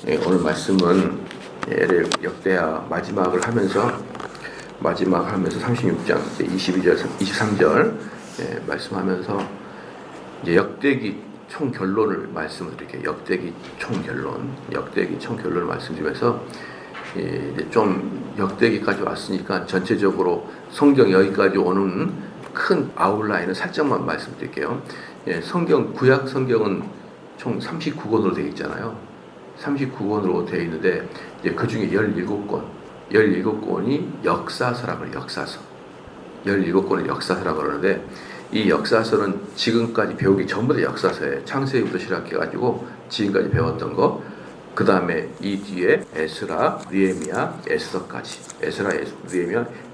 오늘 말씀은 역대하 마지막을 하면서 36장 22절, 23절 말씀하면서 이제 역대기 총 결론을 말씀을 드릴게요. 역대기 총 결론을 말씀드리면서 이제 좀 역대기까지 왔으니까 전체적으로 성경 여기까지 오는 큰 아웃라인을 살짝만 말씀드릴게요. 구약 성경은 총 39권으로 되어 있잖아요. 39권으로 되어 있는데 이제 그 중에 17권이 역사서라고 해요. 역사서. 17권을 역사서라고 그러는데 이 역사서는 지금까지 배우기 전부 다 역사서예요. 창세기부터 시작해가지고 지금까지 배웠던 거. 그 다음에 이 뒤에 에스라, 느헤미야,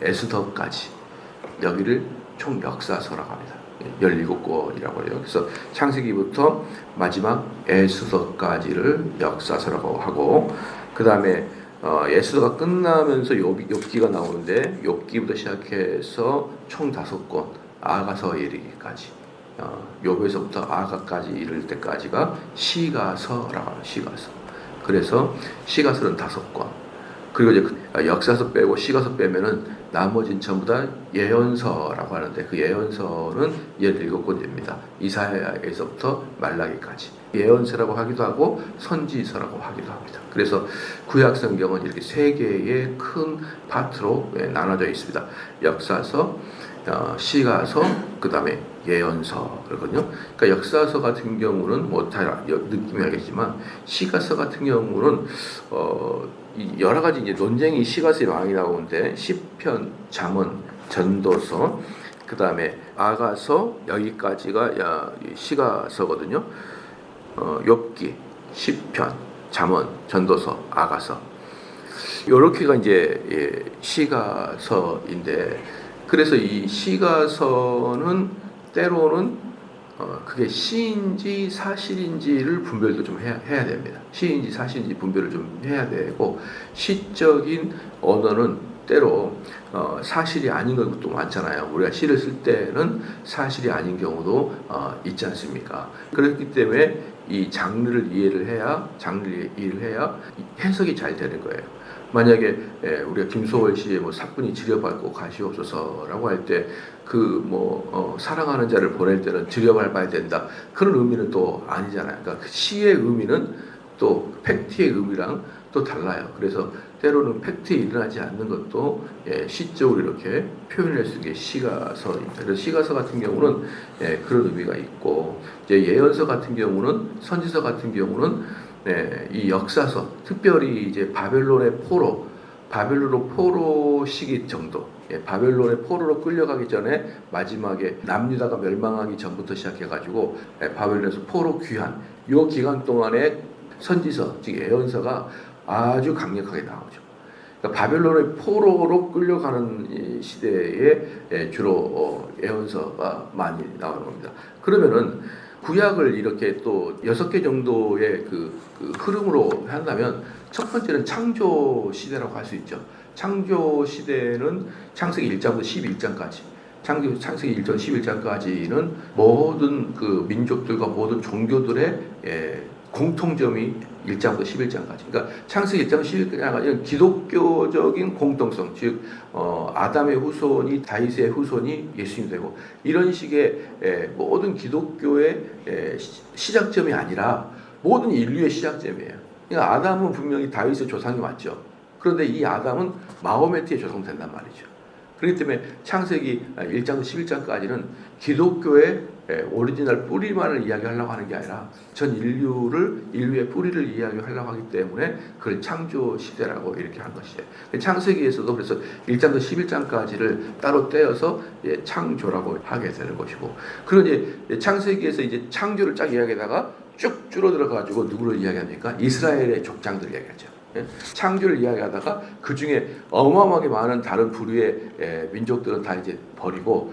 에스더까지 여기를 총 역사서라고 합니다. 17권이라고 해요. 그래서 창세기부터 마지막 에스더까지를 역사서라고 하고, 그 다음에 에스더가 끝나면서 욥기가 나오는데 욥기부터 시작해서 총 5권 아가서에 이르기까지, 욥에서부터 아가까지 이를 때까지가 시가서라고 합니다. 시가서. 그래서 시가서는 5권. 그리고 이제 역사서 빼고 시가서 빼면은 나머지는 전부 다 예언서라고 하는데 그 예언서는 17권입니다. 이사야에서부터 말라기까지. 예언서라고 하기도 하고 선지서라고 하기도 합니다. 그래서 구약 성경은 이렇게 3개의 큰 파트로 나눠져 있습니다. 역사서, 시가서, 그 다음에 예언서 그러거든요. 그러니까 역사서 같은 경우는 뭐 다 느낌이 알겠지만 시가서 같은 경우는 여러 가지 이제 논쟁이 시가서에 많이 나오는데 시편, 잠언, 전도서, 그 다음에 아가서 여기까지가 시가서거든요. 욥기, 시편, 잠언, 전도서, 아가서 요렇게가 이제 시가서인데, 그래서 이 시가서는 때로는 그게 시인지 사실인지를 분별도 좀 해야 됩니다. 시인지 사실인지 분별을 좀 해야 되고, 시적인 언어는 때로 사실이 아닌 것도 많잖아요. 우리가 시를 쓸 때는 사실이 아닌 경우도 있지 않습니까? 그렇기 때문에 이 장르를 이해를 해야 해석이 잘 되는 거예요. 만약에 우리가 김소월 씨의 뭐 사뿐히 지려밟고 가시옵소서라고 할 때 사랑하는 자를 보낼 때는 지려밟아야 된다, 그런 의미는 또 아니잖아요. 그러니까 그 시의 의미는 또 팩트의 의미랑 또 달라요. 그래서 때로는 팩트에 일어나지 않는 것도 시적으로 이렇게 표현할 수 있는 게 시가서입니다. 그래서 시가서 같은 경우는 그런 의미가 있고, 이제 예언서 같은 경우는, 선지서 같은 경우는 이 역사서, 특별히 이제 바벨론의 포로 시기 정도, 바벨론의 포로로 끌려가기 전에 마지막에 남유다가 멸망하기 전부터 시작해가지고 바벨론에서 포로 귀환, 요 기간 동안에 선지서, 즉 예언서가 아주 강력하게 나오죠. 그러니까 바벨론의 포로로 끌려가는 이 시대에 주로 예언서가 많이 나오는 겁니다. 그러면은 구약을 이렇게 또 6개 정도의 그 흐름으로 한다면, 첫 번째는 창조 시대라고 할 수 있죠. 창조 시대는 창세기 1장부터 11장까지, 창세기 1장 11장까지는 모든 그 민족들과 모든 종교들의 공통점이 1장부터 11장까지. 그러니까 창세기 1장 11장까지는 기독교적인 공통성, 즉 아담의 후손이 다윗의 후손이 예수님 되고, 이런 식의 모든 기독교의 시작점이 아니라 모든 인류의 시작점이에요. 그러니까 아담은 분명히 다윗의 조상이 맞죠. 그런데 이 아담은 마호메트의 조상된단 말이죠. 그렇기 때문에 창세기 1장부터 11장까지는 기독교의 오리지널 뿌리만을 이야기하려고 하는 게 아니라 전 인류의 뿌리를 이야기하려고 하기 때문에 그걸 창조 시대라고 이렇게 한 것이에요. 창세기에서도 그래서 1장부터 11장까지를 따로 떼어서 창조라고 하게 되는 것이고, 그리고 이제 창세기에서 이제 창조를 쫙 이야기하다가 쭉 줄어들어 가지고 누구를 이야기합니까? 이스라엘의 족장들 이야기하죠. 창조를 이야기하다가 그 중에 어마어마하게 많은 다른 부류의 민족들은 다 이제 버리고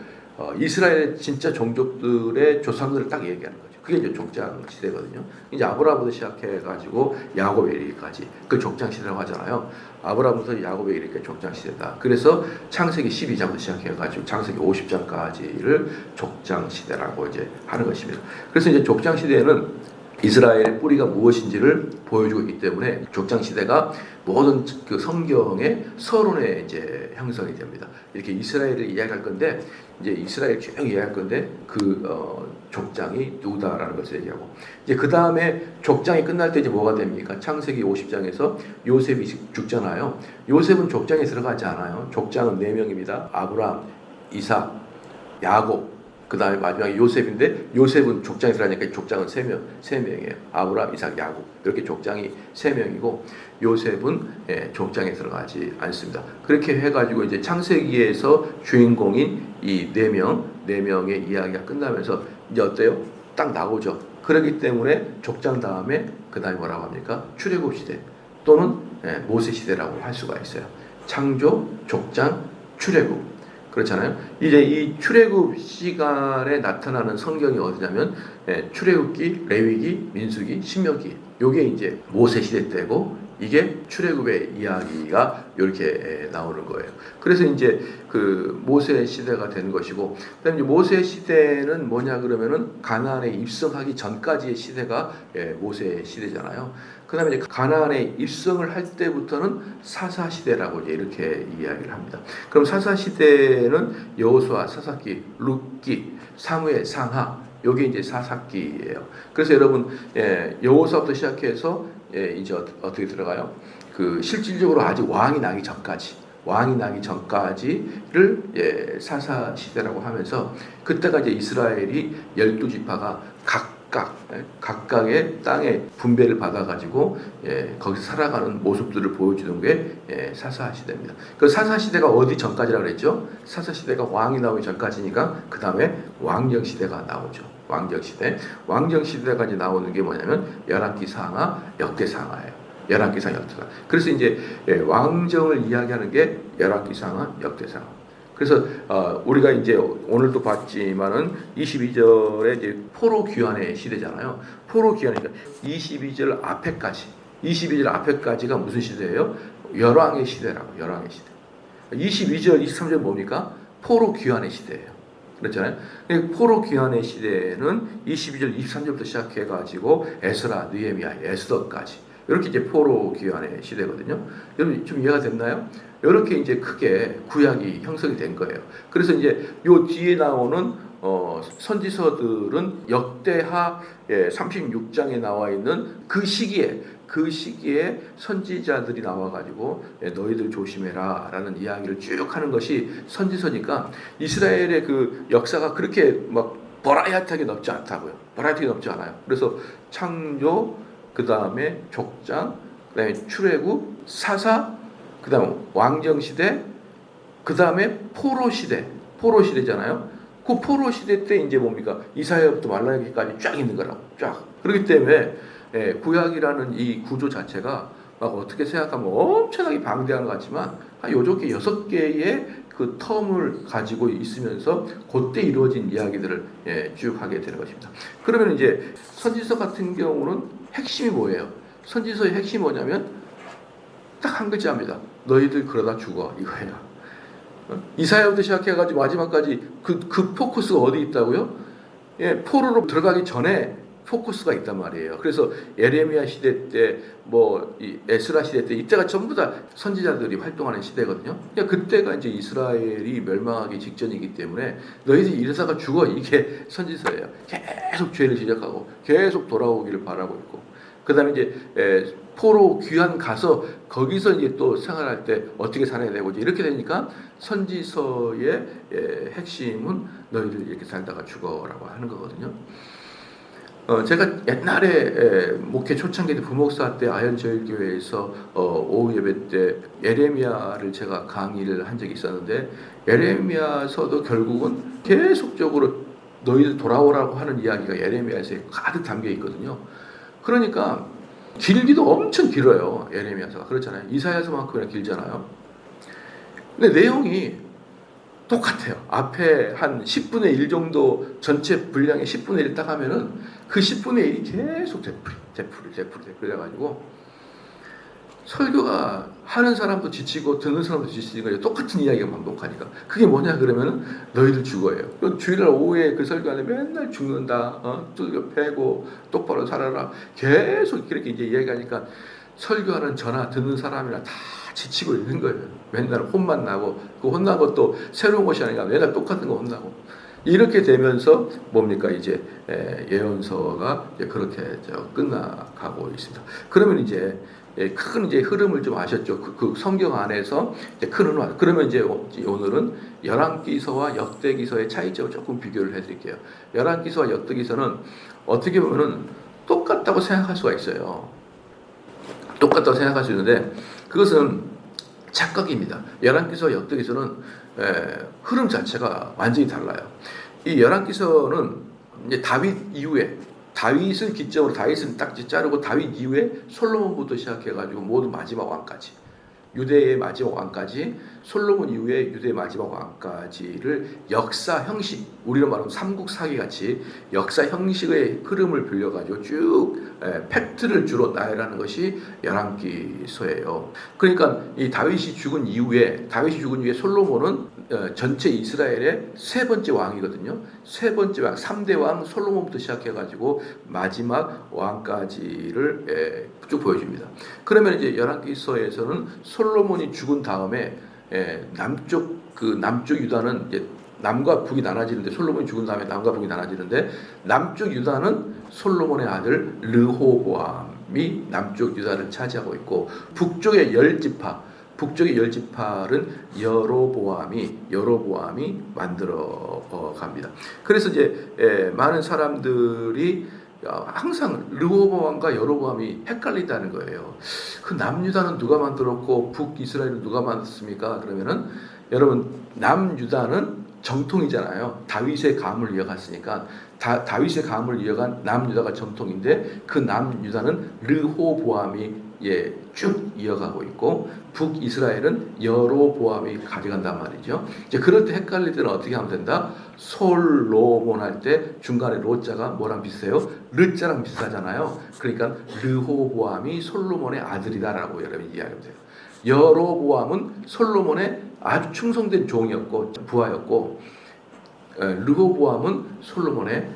이스라엘의 진짜 종족들의 조상들을 딱 얘기하는 거죠. 그게 이제 족장 시대거든요. 이제 아브라함부터 시작해가지고 야곱에 이르기까지 그 족장 시대라고 하잖아요. 아브라함부터 야곱에 이르기까지 족장 시대다. 그래서 창세기 12장부터 시작해가지고 창세기 50장까지를 족장 시대라고 이제 하는 것입니다. 그래서 이제 족장 시대에는 이스라엘의 뿌리가 무엇인지를 보여주고 있기 때문에 족장 시대가 모든 그 성경의 서론의 이제 형성이 됩니다. 이렇게 이스라엘을 이야기할 건데 이제 이스라엘 쭉 이야기할 건데 족장이 누구다라는 것을 얘기하고 이제 그 다음에 족장이 끝날 때 이제 뭐가 됩니까? 창세기 50장에서 요셉이 죽잖아요. 요셉은 족장에 들어가지 않아요. 족장은 4명입니다. 아브라함, 이삭, 야곱. 그 다음에 마지막에 요셉인데 요셉은 족장에 들어가니까 족장은 3명이에요. 아브라함, 이삭, 야곱 이렇게 족장이 3명이고 요셉은 족장에 들어가지 않습니다. 그렇게 해가지고 이제 창세기에서 주인공인 이 4명의 이야기가 끝나면서 이제 어때요? 딱 나오죠. 그렇기 때문에 족장 다음에 그 다음에 뭐라고 합니까? 출애굽 시대 또는 모세 시대라고 할 수가 있어요. 창조, 족장, 출애굽. 그렇잖아요. 이제 이 출애굽 시간에 나타나는 성경이 어디냐면 출애굽기, 레위기, 민수기, 신명기. 요게 이제 모세 시대 때고 이게 출애굽의 이야기가 이렇게 나오는 거예요. 그래서 이제 그 모세 시대가 된 것이고, 그다음에 이제 모세 시대는 뭐냐 그러면은 가나안에 입성하기 전까지의 시대가 모세 시대잖아요. 그다음에 이제 가나안에 입성을 할 때부터는 사사 시대라고 이제 이렇게 이야기를 합니다. 그럼 사사 시대는 여호수아, 사사기, 룻기, 사무엘, 상하 요게 이제 사사기예요. 그래서 여러분 여호수아부터 시작해서 이제 어떻게 들어가요? 그 실질적으로 아직 왕이 나기 전까지를 사사 시대라고 하면서 그때가 이제 이스라엘이 12지파가 각각의 땅의 분배를 받아가지고 거기서 살아가는 모습들을 보여주는 게 사사 시대입니다. 그 사사 시대가 어디 전까지라고 그랬죠? 사사 시대가 왕이 나오기 전까지니까 그 다음에 왕정 시대가 나오죠. 왕정 시대까지 나오는 게 뭐냐면 열왕기 상하, 역대 상하예요. 열왕기 상하, 역대 상하. 그래서 이제 왕정을 이야기하는 게 열왕기 상하, 역대 상하. 그래서 우리가 이제 오늘도 봤지만은 22절에 이제 포로 귀환의 시대잖아요. 포로 귀환이니까 22절 앞에까지가 무슨 시대예요? 열왕의 시대라고. 열왕의 시대. 22절, 23절 뭡니까? 포로 귀환의 시대예요. 그렇잖아요. 포로 귀환의 시대는 22절, 23절부터 시작해가지고 에스라, 느헤미야, 에스더까지 이렇게 이제 포로 귀환의 시대거든요. 여러분 좀 이해가 됐나요? 이렇게 이제 크게 구약이 형성이 된 거예요. 그래서 이제 요 뒤에 나오는 선지서들은 역대하 36장에 나와 있는 그 시기에 선지자들이 나와가지고 너희들 조심해라 라는 이야기를 쭉 하는 것이 선지서니까 이스라엘의 그 역사가 그렇게 막 버라이어티하게 넓지 않다고요. 버라이어티하게 넓지 않아요. 그래서 창조, 그 다음에 족장, 그 다음에 출애굽, 사사, 그 다음에 왕정시대, 그 다음에 포로시대잖아요. 그 포로시대 때 이제 뭡니까? 이사야부터 말라기까지 쫙 있는 거라고, 쫙. 그렇기 때문에 구약이라는 이 구조 자체가 막 어떻게 생각하면 엄청나게 방대한 것 같지만 요렇게 6개의 그 텀을 가지고 있으면서 그때 이루어진 이야기들을 쭉 하게 되는 것입니다. 그러면 이제 선지서 같은 경우는 핵심이 뭐예요? 선지서의 핵심이 뭐냐면 딱 한 글자입니다. 너희들 그러다 죽어 이거예요. 이사야부터 시작해가지고 마지막까지 그 포커스가 어디 있다고요? 포로로 들어가기 전에 포커스가 있단 말이에요. 그래서 예레미야 시대 때, 이 에스라 시대 때 이때가 전부 다 선지자들이 활동하는 시대거든요. 그러니까 그때가 이제 이스라엘이 멸망하기 직전이기 때문에 너희들이 이러다가 죽어 이게 선지서예요. 계속 죄를 지적하고 계속 돌아오기를 바라고 있고, 그다음에 이제 포로 귀환 가서 거기서 이제 또 생활할 때 어떻게 살아야 되고 이렇게 되니까 선지서의 핵심은 너희들 이렇게 살다가 죽어라고 하는 거거든요. 제가 옛날에 목회 초창기 때 부목사 때 아현저일교회에서 오후 예배 때 예레미야를 제가 강의를 한 적이 있었는데 예레미야서도 결국은 계속적으로 너희들 돌아오라고 하는 이야기가 예레미야에서 가득 담겨 있거든요. 그러니까 길기도 엄청 길어요. 예레미야서가. 그렇잖아요. 이사야서만큼이나 길잖아요. 근데 내용이 똑같아요. 앞에 한 10분의 1 정도 전체 분량의 10분의 1 딱 하면은 그 10분의 1이 계속 되풀이 해가지고 설교가 하는 사람도 지치고 듣는 사람도 지치니까 똑같은 이야기가 반복하니까 그게 뭐냐 그러면은 너희들 죽어요. 주일날 오후에 그 설교하는데 맨날 죽는다, 뚫려 패고 똑바로 살아라 계속 그렇게 이제 이야기하니까 설교하는 저나 듣는 사람이나 다 지치고 있는 거예요. 맨날 혼만 나고 그 혼난 것도 새로운 것이 아니라 맨날 똑같은 거 혼나고 이렇게 되면서 뭡니까 이제 예언서가 이제 그렇게 끝나가고 있습니다. 그러면 이제 큰 이제 흐름을 좀 아셨죠? 그 성경 안에서 이제 큰 흐름. 그러면 이제 오늘은 열왕기서와 역대기서의 차이점을 조금 비교를 해드릴게요. 열왕기서와 역대기서는 어떻게 보면은 똑같다고 생각할 수가 있어요. 똑같다고 생각할 수 있는데 그것은 착각입니다. 열왕기서와 역대기서는 흐름 자체가 완전히 달라요. 이 열왕기서는 이제 다윗 이후에 다윗을 기점으로 다윗은 딱 자르고 다윗 이후에 솔로몬부터 시작해가지고 모든 마지막 왕까지 유대의 마지막 왕까지 솔로몬 이후에 유대의 마지막 왕까지를 역사 형식 우리로 말하면 삼국사기 같이 역사 형식의 흐름을 빌려가지고 쭉 팩트를 주로 나열하는 것이 열왕기서예요. 그러니까 이 다윗이 죽은 이후에 솔로몬은 전체 이스라엘의 세 번째 왕이거든요. 세 번째 왕, 3대 왕 솔로몬부터 시작해가지고 마지막 왕까지를 쭉 보여줍니다. 그러면 이제 열왕기서에서는 솔로몬이 죽은 다음에 남쪽 유다는 이제 남과 북이 나눠지는데 솔로몬이 죽은 다음에 남과 북이 나눠지는데 남쪽 유다는 솔로몬의 아들 르호보암이 남쪽 유다를 차지하고 있고 북쪽의 열 지파는 여로보암이 만들어 갑니다. 그래서 이제 많은 사람들이 항상 르호보암과 여로보암이 헷갈린다는 거예요. 그 남유다는 누가 만들었고 북이스라엘은 누가 만들었습니까? 그러면은 여러분 남유다는 정통이잖아요. 다윗의 감을 이어갔으니까 다윗의 감을 이어간 남유다가 정통인데 그 남유다는 르호보암이 쭉 이어가고 있고 북이스라엘은 여로보암이 가져간단 말이죠. 이제 그럴 때 헷갈릴 때는 어떻게 하면 된다? 솔로몬 할 때 중간에 로자가 뭐랑 비슷해요? 르자랑 비슷하잖아요. 그러니까 르호보암이 솔로몬의 아들이다라고 여러분이 이야기하면 돼요. 여로보암은 솔로몬의 아주 충성된 종이었고 부하였고 르호보암은 솔로몬의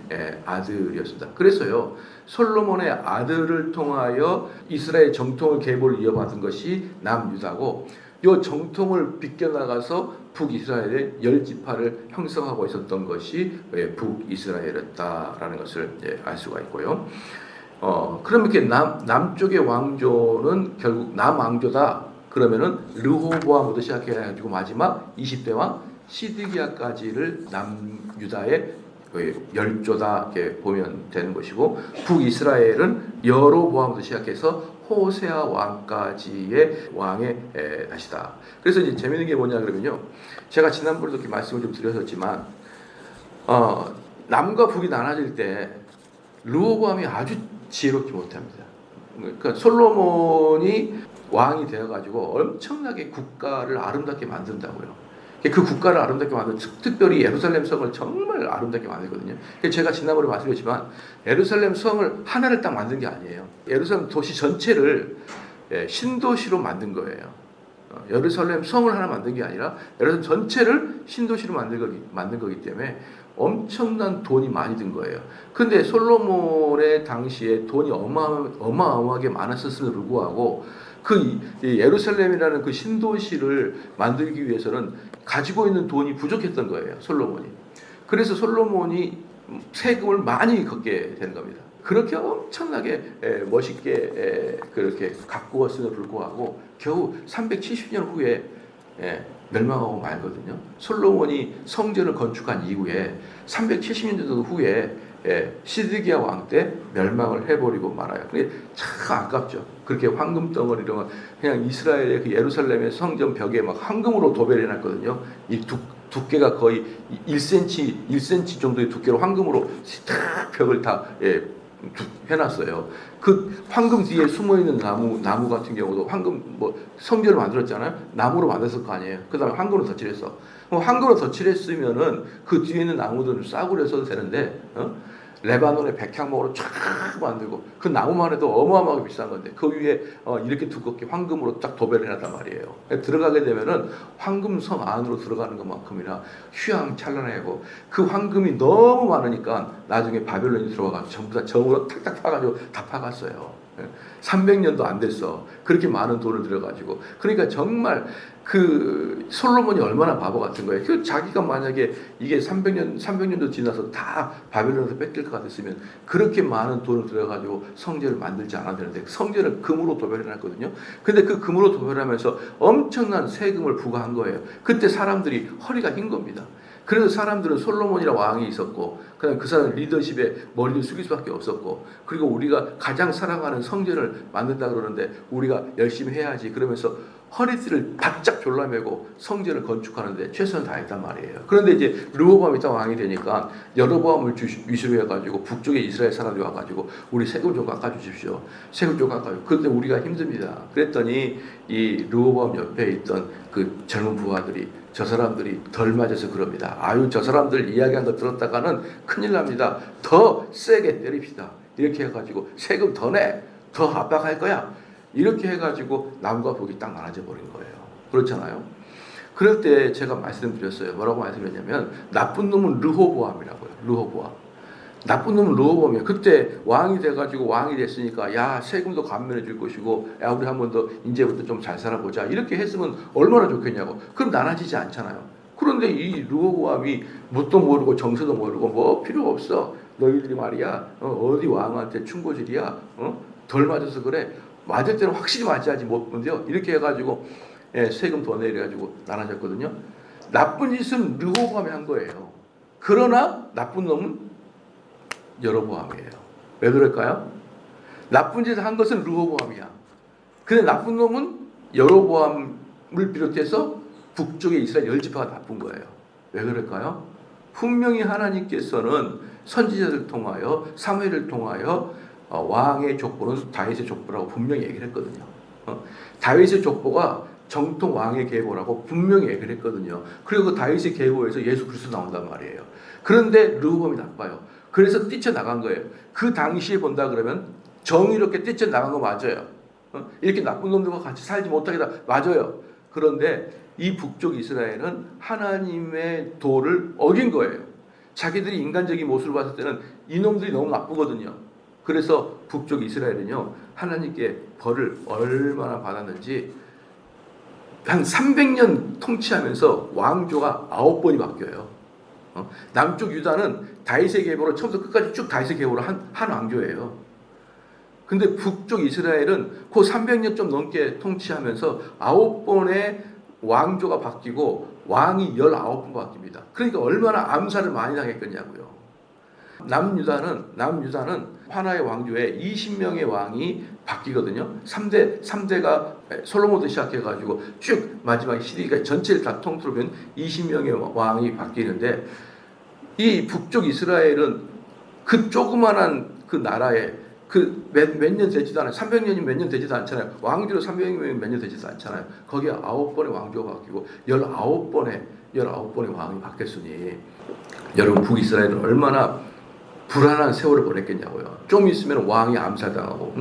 아들이었습니다. 그래서요 솔로몬의 아들을 통하여 이스라엘 정통을 계보를 이어받은 것이 남유다고 이 정통을 비껴나가서 북이스라엘의 열 지파를 형성하고 있었던 것이 북이스라엘이었다라는 것을 알 수가 있고요. 그럼 이렇게 남쪽의 왕조는 결국 남왕조다. 그러면은 르호보암부터 시작해가지고 마지막 20대 왕 시드기야까지를 남유다의 열조다 이렇게 보면 되는 것이고 북이스라엘은 여로보암부터 시작해서 호세아 왕까지의 왕의 다시다. 그래서 이제 재밌는 게 뭐냐 그러면요. 제가 지난번에도 이렇게 말씀을 좀 드렸었지만 남과 북이 나눠질 때 르호보암이 아주 지혜롭지 못합니다. 그러니까 솔로몬이 왕이 되어가지고 엄청나게 국가를 아름답게 만든다고요. 그 국가를 아름답게 만든 특별히 예루살렘 성을 정말 아름답게 만들거든요. 제가 지난번에 말씀드렸지만 예루살렘 성을 하나를 딱 만든 게 아니에요. 예루살렘 도시 전체를 신도시로 만든 거예요. 예루살렘 성을 하나 만든 게 아니라 예루살렘 전체를 신도시로 만든 거기 때문에 엄청난 돈이 많이 든 거예요. 근데 솔로몬의 당시에 돈이 어마어마하게 많았음에도 불구하고 그 예루살렘이라는 그 신도시를 만들기 위해서는 가지고 있는 돈이 부족했던 거예요. 솔로몬이. 그래서 솔로몬이 세금을 많이 걷게 된 겁니다. 그렇게 엄청나게 멋있게 그렇게 가꾸었음에도 불구하고 겨우 370년 후에 멸망하고 말거든요. 솔로몬이 성전을 건축한 이후에 370년 정도 후에 시드기야 왕 때 멸망을 해버리고 말아요. 근데 참 아깝죠. 그렇게 황금 덩어리로 그냥 이스라엘의 그 예루살렘의 성전 벽에 막 황금으로 도배를 해놨거든요. 이 두께가 거의 1cm 정도의 두께로 황금으로 탁 벽을 다 해놨어요. 그 황금 뒤에 숨어있는 나무 같은 경우도 황금 성전을 만들었잖아요. 나무로 만들었을 거 아니에요. 그 다음에 황금으로 덧칠했어. 황금으로 덧칠했으면은 그 뒤에 있는 나무들은 싸구려 써도 되는데 레바논의 백향목으로 쫙 만들고 그 나무만 해도 어마어마하게 비싼 건데 그 위에 이렇게 두껍게 황금으로 딱 도배를 해놨단 말이에요. 들어가게 되면은 황금성 안으로 들어가는 것만큼이나 휘황찬란하고 그 황금이 너무 많으니까 나중에 바벨론이 들어와가지고 전부 다 정으로 탁탁 파가지고 다 파갔어요. 300년도 안 됐어. 그렇게 많은 돈을 들여가지고. 그러니까 정말 그 솔로몬이 얼마나 바보 같은 거예요. 그 자기가 만약에 이게 300년도 지나서 다 바벨론에서 뺏길 것 같았으면 그렇게 많은 돈을 들여가지고 성전을 만들지 않아도 되는데 성전을 금으로 도배를 해놨거든요. 근데 그 금으로 도배를 하면서 엄청난 세금을 부과한 거예요. 그때 사람들이 허리가 흰 겁니다. 그래서 사람들은 솔로몬이라 왕이 있었고 그다음 그 사람 리더십에 머리를 숙일 수밖에 없었고 그리고 우리가 가장 사랑하는 성전을 만든다 그러는데 우리가 열심히 해야지 그러면서 허리띠를 바짝 졸라매고 성전을 건축하는데 최선을 다했단 말이에요. 그런데 이제 르호보암이 딱 왕이 되니까 여로보암을 위시로 해가지고 북쪽에 이스라엘 사람들이 와가지고 우리 세금 좀 깎아주십시오. 세금 좀 깎아주십시오. 그런데 우리가 힘듭니다. 그랬더니 이 르호보암 옆에 있던 그 젊은 부하들이 저 사람들이 덜 맞아서 그럽니다. 아유 저 사람들 이야기한 거 들었다가는 큰일 납니다. 더 세게 때립시다. 이렇게 해가지고 세금 더 내. 더 압박할 거야. 이렇게 해가지고 남과 북이 딱 나눠져 버린 거예요. 그렇잖아요. 그럴 때 제가 말씀드렸어요. 뭐라고 말씀드렸냐면 나쁜 놈은 르호보암이라고요. 르호보암. 나쁜 놈은 르호보암이에요. 그때 왕이 돼가지고 왕이 됐으니까 야 세금도 감면해 줄 것이고 야 우리 한 번 더 이제부터 좀 잘 살아보자 이렇게 했으면 얼마나 좋겠냐고. 그럼 나눠지지 않잖아요. 그런데 이 르호보암이 뭣도 모르고 정서도 모르고 뭐 필요 없어. 너희들이 말이야 어디 왕한테 충고질이야. 덜 맞아서 그래. 맞을 때는 확실히 맞아야지 못 본데요. 이렇게 해가지고 세금 더 내려가지고 나눠졌거든요. 나쁜 짓은 르호보암이 한 거예요. 그러나 나쁜 놈은 여로보암이에요. 왜 그럴까요? 나쁜 짓을 한 것은 르호보암이야. 근데 나쁜 놈은 여로보암을 비롯해서 북쪽의 이스라엘 열지파가 나쁜 거예요. 왜 그럴까요? 분명히 하나님께서는 선지자를 통하여 사무엘을 통하여 왕의 족보는 다윗의 족보라고 분명히 얘기를 했거든요. 다윗의 족보가 정통 왕의 계보라고 분명히 얘기를 했거든요. 그리고 그 다윗의 계보에서 예수 그리스도 나온단 말이에요. 그런데 르호보암이 나빠요. 그래서 뛰쳐나간 거예요. 그 당시에 본다 그러면 정의롭게 뛰쳐나간 거 맞아요. 이렇게 나쁜 놈들과 같이 살지 못하겠다. 맞아요. 그런데 이 북쪽 이스라엘은 하나님의 도를 어긴 거예요. 자기들이 인간적인 모습을 봤을 때는 이놈들이 너무 나쁘거든요. 그래서 북쪽 이스라엘은요 하나님께 벌을 얼마나 받았는지 한 300년 통치하면서 왕조가 9번이 바뀌어요. 남쪽 유다는 다윗의 계보로 처음부터 끝까지 쭉 다윗의 계보로 한 왕조예요. 근데 북쪽 이스라엘은 그 300년 좀 넘게 통치하면서 9번의 왕조가 바뀌고 왕이 19번 바뀝니다. 그러니까 얼마나 암살을 많이 당했겠냐고요. 남유다는 하나의 왕조에 20명의 왕이 바뀌거든요. 3대가 솔로몬부터 시작해가지고 쭉 마지막 시리가 전체를 다 통틀면 20명의 왕이 바뀌는데 이 북쪽 이스라엘은 그 조그만한 그 나라에 그 몇 년 되지도 않아요. 300년이 몇 년 되지도 않잖아요. 왕조로 300년이 몇 년 되지도 않잖아요. 거기에 9번의 왕조가 바뀌고 19번의 왕이 바뀌었으니 여러분 북이스라엘은 얼마나 불안한 세월을 보냈겠냐고요. 좀 있으면 왕이 암살당하고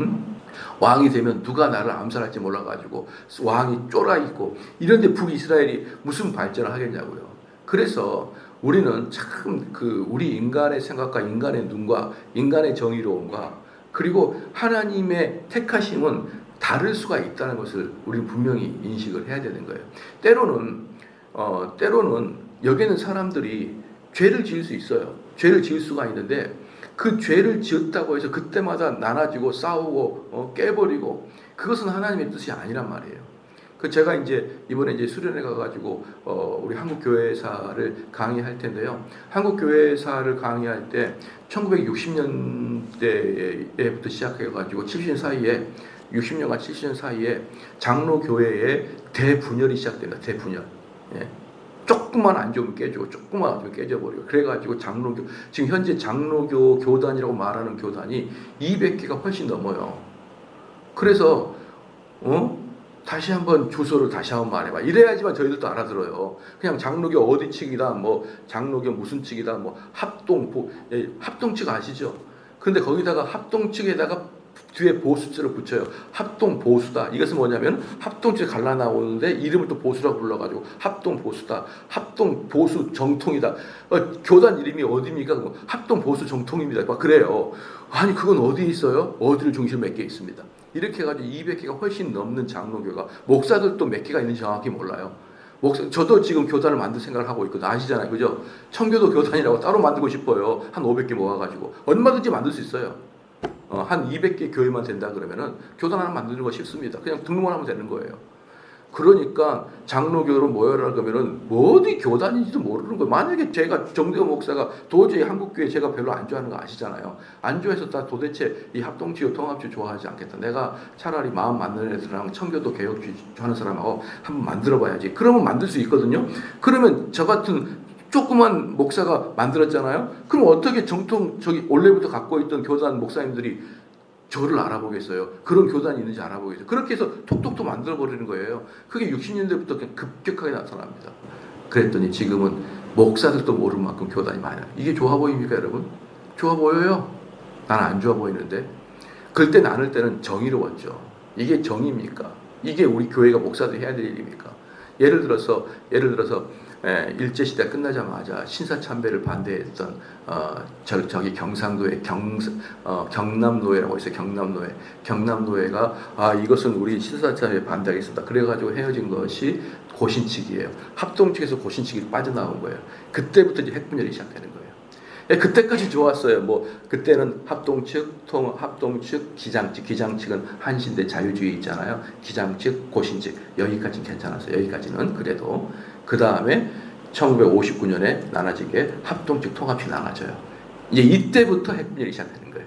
왕이 되면 누가 나를 암살할지 몰라가지고 왕이 쫄아있고 이런데 북이스라엘이 무슨 발전을 하겠냐고요. 그래서 우리는 참 우리 인간의 생각과 인간의 눈과 인간의 정의로움과 그리고 하나님의 택하심은 다를 수가 있다는 것을 우리는 분명히 인식을 해야 되는 거예요. 때로는 여기 있는 사람들이 죄를 지을 수 있어요. 죄를 지을 수가 있는데 그 죄를 지었다고 해서 그때마다 나눠지고 싸우고 깨버리고 그것은 하나님의 뜻이 아니란 말이에요. 제가 이번에 수련회 가가지고 우리 한국교회사를 강의할 텐데요. 한국교회사를 강의할 때 1960년대부터 시작해가지고 70년 사이에 60년과 70년 사이에 장로교회의 대분열이 시작됩니다. 대분열. 예. 조금만 안 좋으면 깨지고 조금만 안 좋으면 깨져버리고 그래가지고 지금 현재 장로교 교단이라고 말하는 교단이 200개가 훨씬 넘어요. 그래서 다시 한번 주소를 다시 한번 말해봐. 이래야지만 저희들도 알아들어요. 그냥 장로교 어디 측이다, 뭐 장로교 무슨 측이다, 뭐 합동 측 아시죠? 근데 거기다가 합동 측에다가 뒤에 보수자를 붙여요. 합동 보수다. 이것은 뭐냐면 합동 측에 갈라 나오는데 이름을 또 보수라고 불러가지고 합동 보수다. 합동 보수 정통이다. 교단 이름이 어디입니까? 합동 보수 정통입니다. 막 그래요. 아니 그건 어디에 있어요? 어디를 중심으로 몇 개 있습니다. 이렇게 해가지고 200개가 훨씬 넘는 장로교가, 목사들도 몇 개가 있는지 정확히 몰라요. 저도 지금 교단을 만들 생각을 하고 있거든요. 아시잖아요. 그죠? 청교도 교단이라고 따로 만들고 싶어요. 한 500개 모아가지고. 얼마든지 만들 수 있어요. 한 200개 교회만 된다 그러면은 교단 하나 만드는 거 쉽습니다. 그냥 등록만 하면 되는 거예요. 그러니까 장로교로 모여라 그러면은 뭐 어디 교단인지도 모르는 거예요. 만약에 제가 정대호 목사가 도저히 한국교회 제가 별로 안 좋아하는 거 아시잖아요. 안 좋아해서 다 도대체 이 합동치유 통합주의 좋아하지 않겠다. 내가 차라리 마음 맞는 애들이랑 청교도 개혁주의 하는 사람하고 한번 만들어봐야지. 그러면 만들 수 있거든요. 그러면 저 같은 조그만 목사가 만들었잖아요. 그럼 어떻게 정통 원래부터 갖고 있던 교단 목사님들이 저를 알아보겠어요. 그런 교단이 있는지 알아보겠어요. 그렇게 해서 톡톡톡 만들어버리는 거예요. 그게 60년대부터 그냥 급격하게 나타납니다. 그랬더니 지금은 목사들도 모르는 만큼 교단이 많아요. 이게 좋아 보입니까 여러분? 좋아 보여요? 나는 안 좋아 보이는데. 그때 나눌 때는 정의로웠죠. 이게 정의입니까? 이게 우리 교회가 목사들이 해야 될 일입니까? 예를 들어서 일제시대 끝나자마자 신사참배를 반대했던 저기 경상도의 경남노회라고 있어요. 경남노회가 이것은 우리 신사참배 반대하겠습니다. 그래가지고 헤어진 것이 고신측이에요. 합동 측에서 고신측이 빠져나온 거예요. 그때부터 이제 핵분열이 시작되는 거예요. 그때까지 좋았어요. 뭐 그때는 합동측, 기장측은 한신대 자유주의 있잖아요. 기장측, 고신측 여기까지는 괜찮았어요. 여기까지는 그래도 그 다음에 1959년에 나눠진 게 합동측, 통합측 나눠져요. 이제 이때부터 핵분열이 시작되는 거예요.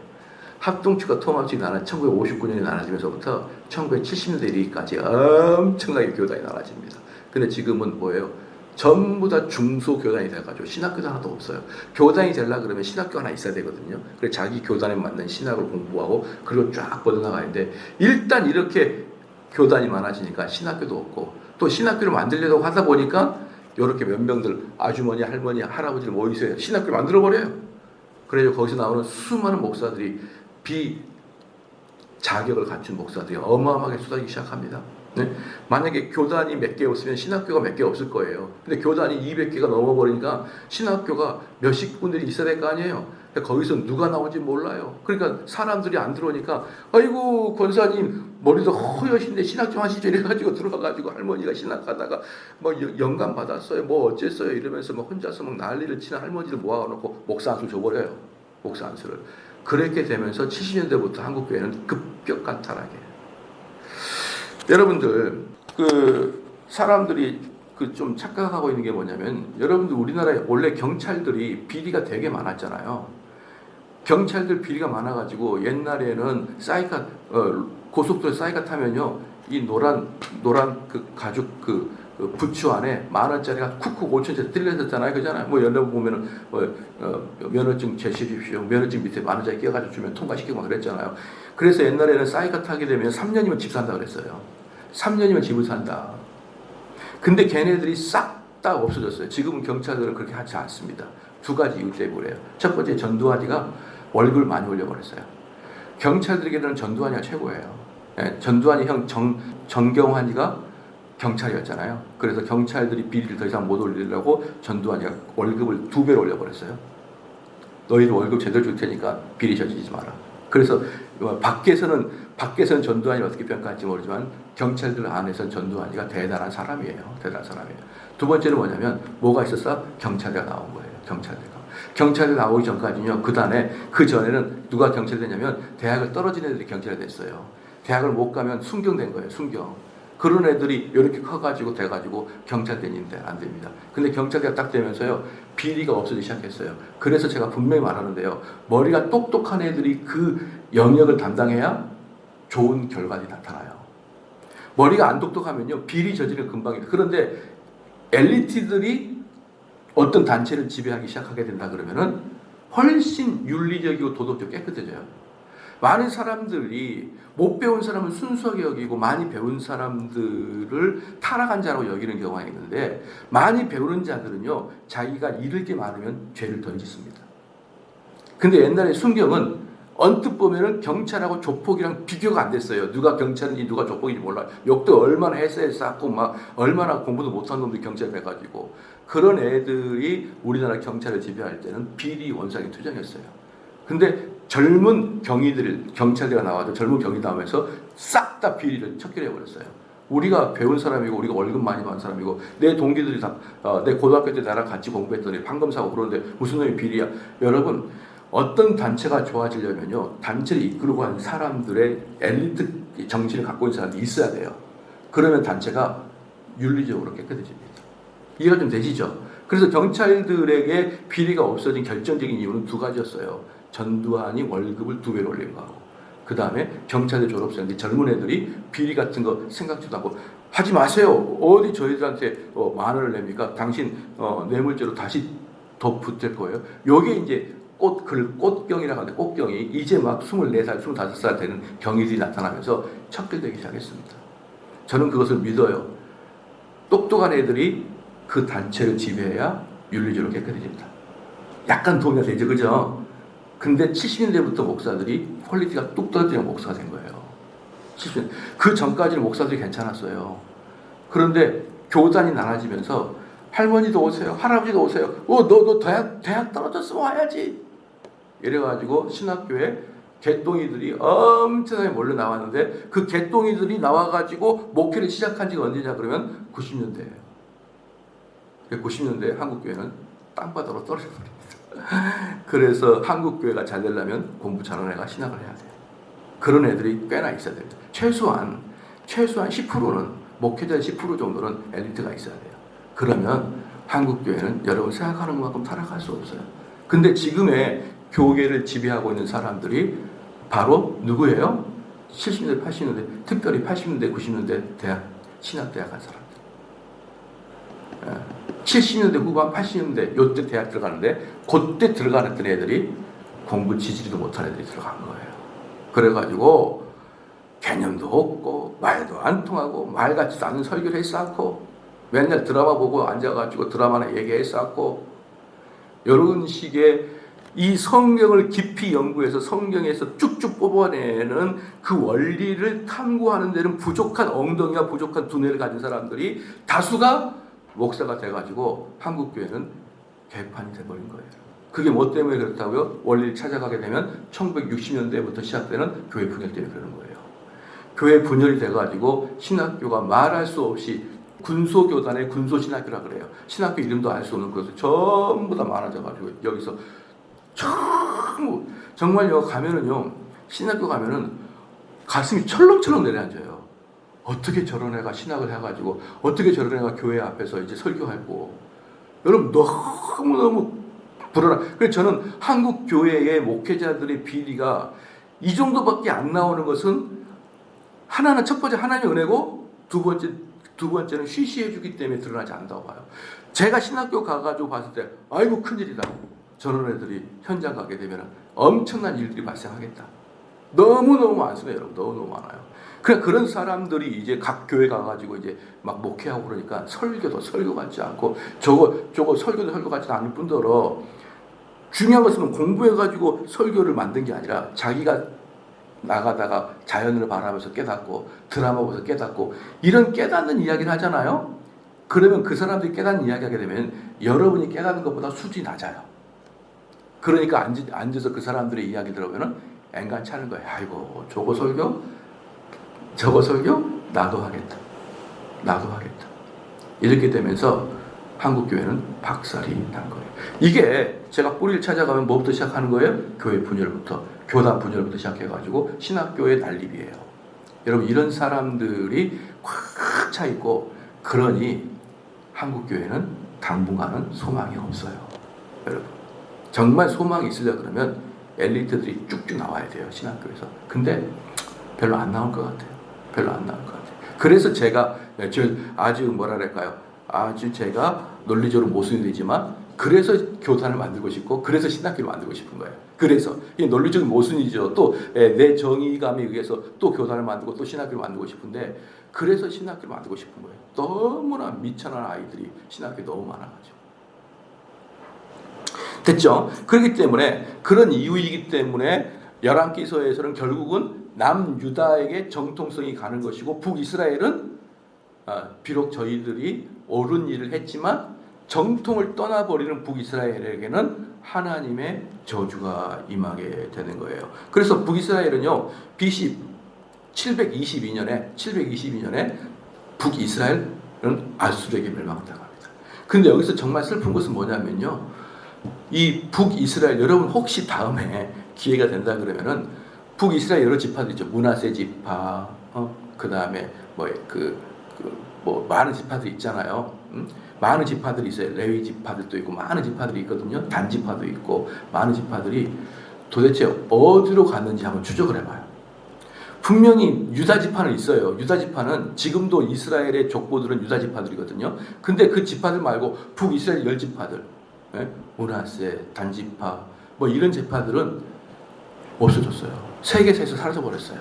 합동측과 통합측이 1959년에 나눠지면서부터 1970년대 이르기까지 엄청나게 교단이 나눠집니다. 근데 지금은 뭐예요? 전부 다 중소교단이 돼가지고 신학교단 하나도 없어요. 교단이 되려고 그러면 신학교 하나 있어야 되거든요. 그래서 자기 교단에 맞는 신학을 공부하고 그리고 쫙 뻗어나가는데 일단 이렇게 교단이 많아지니까 신학교도 없고 또 신학교를 만들려고 하다 보니까 이렇게 몇 명들 아주머니, 할머니, 할아버지를 모이세요. 신학교를 만들어버려요. 그래서 거기서 나오는 수많은 목사들이 비자격을 갖춘 목사들이 어마어마하게 쏟아지기 시작합니다. 네? 만약에 교단이 몇 개 없으면 신학교가 몇 개 없을 거예요. 근데 교단이 200개가 넘어버리니까 신학교가 몇십 군데이 있어야 될 거 아니에요. 거기서 누가 나오는지 몰라요. 그러니까 사람들이 안 들어오니까 아이고 권사님 머리도 허여신데 신학 좀 하시죠 이래가지고 들어와가지고 할머니가 신학하다가 뭐 영감 받았어요 뭐 어쨌어요 이러면서 뭐 혼자서 막 난리를 치는 할머니를 모아놓고 목사 안수 줘버려요. 목사 안수를. 그렇게 되면서 70년대부터 한국교회는 급격한 타락이에요. 여러분들 사람들이 좀 착각하고 있는 게 뭐냐면 여러분들 우리나라에 원래 경찰들이 비리가 되게 많았잖아요. 경찰들 비리가 많아가지고 옛날에는 고속도로 사이카 타면요 이 노란 가죽 부츠 안에 10,000원짜리가 쿡쿡 5,000원짜리 들려졌잖아요. 그잖아요. 뭐 여러분 보면은 면허증 제시해주십시오. 면허증 밑에 10,000원짜리 끼워가지고 주면 통과시키고 막 그랬잖아요. 그래서 옛날에는 사이카 타게 되면 3년이면 집 산다 그랬어요. 3년이면 집을 산다. 근데 걔네들이 싹 다 없어졌어요. 지금은 경찰들은 그렇게 하지 않습니다. 두 가지 이유 때문에 그래요. 첫 번째 전두환이가 월급을 많이 올려버렸어요. 경찰들에게는 전두환이가 최고예요. 전두환이 형 정경환이가 경찰이었잖아요. 그래서 경찰들이 비리를 더 이상 못 올리려고 전두환이가 월급을 2배로 올려버렸어요. 너희들 월급 제대로 줄 테니까 비리 저지르지 마라. 그래서 밖에서는 전두환이 어떻게 평가할지 모르지만 경찰들 안에서는 전두환이가 대단한 사람이에요. 대단한 사람이에요. 두 번째는 뭐냐면 뭐가 있었어? 경찰대가 나온 거예요. 경찰대 나오기 전까지는요. 그 전에는 누가 경찰이 됐냐면 대학을 떨어진 애들이 경찰이 됐어요. 대학을 못 가면 순경된 거예요. 순경. 그런 애들이 이렇게 커가지고 돼가지고 경찰대인데 안 됩니다. 근데 경찰대가 딱 되면서요. 비리가 없어지기 시작했어요. 그래서 제가 분명히 말하는데요. 머리가 똑똑한 애들이 그 영역을 담당해야 좋은 결과들이 나타나요. 머리가 안 똑똑하면요. 비리 저지르는 금방입니다. 그런데 엘리트들이 어떤 단체를 지배하기 시작하게 된다 그러면은 훨씬 윤리적이고 도덕적으로 깨끗해져요. 많은 사람들이 못 배운 사람을 순수하게 여기고 많이 배운 사람들을 타락한 자라고 여기는 경우가 있는데, 많이 배우는 자들은요 자기가 잃을 게 많으면 죄를 덜 짓습니다. 근데 옛날에 순경은 언뜻 보면은 경찰하고 조폭이랑 비교가 안 됐어요. 누가 경찰인지 누가 조폭인지 몰라요. 욕도 얼마나 했고 막 얼마나 공부도 못한 놈들이 경찰 돼가지고, 그런 애들이 우리나라 경찰을 지배할 때는 비리 원상이 투정이었어요. 근데 젊은 경찰대가 나와도 젊은 경위 나오면서 싹 다 비리를 척결해 버렸어요. 우리가 배운 사람이고 우리가 월급 많이 받는 사람이고 내 동기들이 다 내 고등학교 때 나랑 같이 공부했더니 판검 사고 그러는데 무슨 놈이 비리야. 여러분, 어떤 단체가 좋아지려면요 단체를 이끌고 가는 사람들의 엘리트 정신을 갖고 있는 사람이 있어야 돼요. 그러면 단체가 윤리적으로 깨끗해집니다. 이해가 좀 되시죠? 그래서 경찰들에게 비리가 없어진 결정적인 이유는 두 가지였어요. 전두환이 월급을 2배로 올린 거하고, 그 다음에 경찰대 졸업생들 젊은 애들이 비리 같은 거 생각지도 않고 하지 마세요. 어디 저희들한테 10,000원을 냅니까? 당신 뇌물죄로 다시 더 붙을 거예요. 요게 이제 꽃경이라고 하는데, 꽃경이 이제 막 24살, 25살 되는 경위들이 나타나면서 척결되기 시작했습니다. 저는 그것을 믿어요. 똑똑한 애들이 그 단체를 지배해야 윤리적으로 깨끗해집니다. 약간 도움이 되죠, 그죠? 근데 70년대부터 목사들이 퀄리티가 뚝 떨어지는 목사가 된 거예요. 70년. 그 전까지는 목사들이 괜찮았어요. 그런데 교단이 나눠지면서 할머니도 오세요, 할아버지도 오세요. 너 대학 떨어졌으면 와야지. 이래가지고 신학교에 개똥이들이 엄청나게 몰려 나왔는데, 그 개똥이들이 나와가지고 목회를 시작한 지가 언제냐 그러면 90년대예요. 90년대에 한국교회는 땅바닥으로 떨어져 버립니다. 그래서 한국교회가 잘 되려면 공부 잘하는 애가 신학을 해야 돼요. 그런 애들이 꽤나 있어야 됩니다. 최소한 10%는, 목회자의 10% 정도는 엘리트가 있어야 돼요. 그러면 한국교회는 여러분 생각하는 만큼 타락할 수 없어요. 근데 지금의 교계를 지배하고 있는 사람들이 바로 누구예요? 70년대, 80년대, 특별히 80년대, 90년대 신학대학 간 사람들. 70년대 후반, 80년대 요때 대학 들어가는데, 그때 들어가는 애들이 공부 지지리도 못한 애들이 들어간 거예요. 그래가지고 개념도 없고 말도 안 통하고 말 같지도 않은 설교를 했었고, 맨날 드라마 보고 앉아가지고 드라마나 얘기했었고, 이런 식의 이 성경을 깊이 연구해서 성경에서 쭉쭉 뽑아내는 그 원리를 탐구하는 데는 부족한 엉덩이와 부족한 두뇌를 가진 사람들이 다수가 목사가 돼가지고 한국교회는 개판이 돼버린 거예요. 그게 뭐 때문에 그렇다고요? 원리를 찾아가게 되면 1960년대부터 시작되는 교회 분열 때문에 그러는 거예요. 교회 분열이 돼가지고 신학교가 말할 수 없이 군소교단의 군소신학교라 그래요. 신학교 이름도 알 수 없는 것을 전부 다 많아져가지고 여기서 정말요 가면은요, 신학교 가면은 가슴이 철렁철렁 내려앉아요. 어떻게 저런 애가 신학을 해가지고 어떻게 저런 애가 교회 앞에서 이제 설교하고, 여러분 너무너무 불안해. 그래서 저는 한국 교회의 목회자들의 비리가 이 정도밖에 안 나오는 것은, 하나는 첫 번째 하나님의 은혜고, 두 번째는 쉬쉬해주기 때문에 드러나지 않는다고 봐요. 제가 신학교 가가지고 봤을 때 아이고 큰일이다. 저런 애들이 현장 가게 되면 엄청난 일들이 발생하겠다. 너무너무 많습니다, 여러분. 너무너무 많아요. 그런 사람들이 이제 각 교회 가가지고 이제 막 목회하고 그러니까 설교도 설교 같지 않고, 저거 설교도 설교 같지 않을 뿐더러, 중요한 것은 공부해가지고 설교를 만든 게 아니라 자기가 나가다가 자연을 바라보면서 깨닫고 드라마 보면서 깨닫고 이런 깨닫는 이야기를 하잖아요. 그러면 그 사람들이 깨닫는 이야기 하게 되면 여러분이 깨닫는 것보다 수준이 낮아요. 그러니까 앉아서 그 사람들의 이야기 들어보면 앵간치 않은 거예요. 아이고 저거 설교 나도 하겠다. 이렇게 되면서 한국교회는 박살이 난 거예요. 이게 제가 뿌리를 찾아가면 뭐부터 시작하는 거예요? 교회 분열부터, 교단 분열부터 시작해가지고 신학교의 난립이에요. 여러분 이런 사람들이 꽉 차 있고, 그러니 한국교회는 당분간은 소망이 없어요. 여러분 정말 소망이 있으려 그러면 엘리트들이 쭉쭉 나와야 돼요, 신학교에서. 근데 별로 안 나올 것 같아요. 그래서 제가 아주 제가 논리적으로 모순이 되지만, 그래서 교단을 만들고 싶고, 그래서 신학교를 만들고 싶은 거예요. 그래서 이 논리적인 모순이죠. 또 내 정의감에 의해서 또 교단을 만들고 또 신학교를 만들고 싶은데 그래서 신학교를 만들고 싶은 거예요. 너무나 미천한 아이들이 신학교에 너무 많아가지고. 됐죠? 그렇기 때문에 그런 이유이기 때문에 열왕기서에서는 결국은 남유다에게 정통성이 가는 것이고 북이스라엘은 비록 저희들이 옳은 일을 했지만 정통을 떠나버리는 북이스라엘에게는 하나님의 저주가 임하게 되는 거예요. 그래서 북이스라엘은요, BC 722년에 북이스라엘은 아수르에게 멸망당합니다. 근데 여기서 정말 슬픈 것은 뭐냐면요, 이 북이스라엘, 여러분 혹시 다음에 기회가 된다 그러면은 북이스라엘 여러 지파들 있죠. 므낫세 지파, 그 다음에 뭐 많은 지파들 있잖아요. 많은 지파들이 있어요. 레위 지파들도 있고 많은 지파들이 있거든요. 단 지파도 있고 많은 지파들이 도대체 어디로 갔는지 한번 추적을 해봐요. 분명히 유다 지파는 있어요. 유다 지파는 지금도 이스라엘의 족보들은 유다 지파들이거든요. 근데 그 지파들 말고 북이스라엘 열 지파들, 므낫세, 단 지파, 뭐 이런 지파들은 없어졌어요. 세계에서 사라져버렸어요.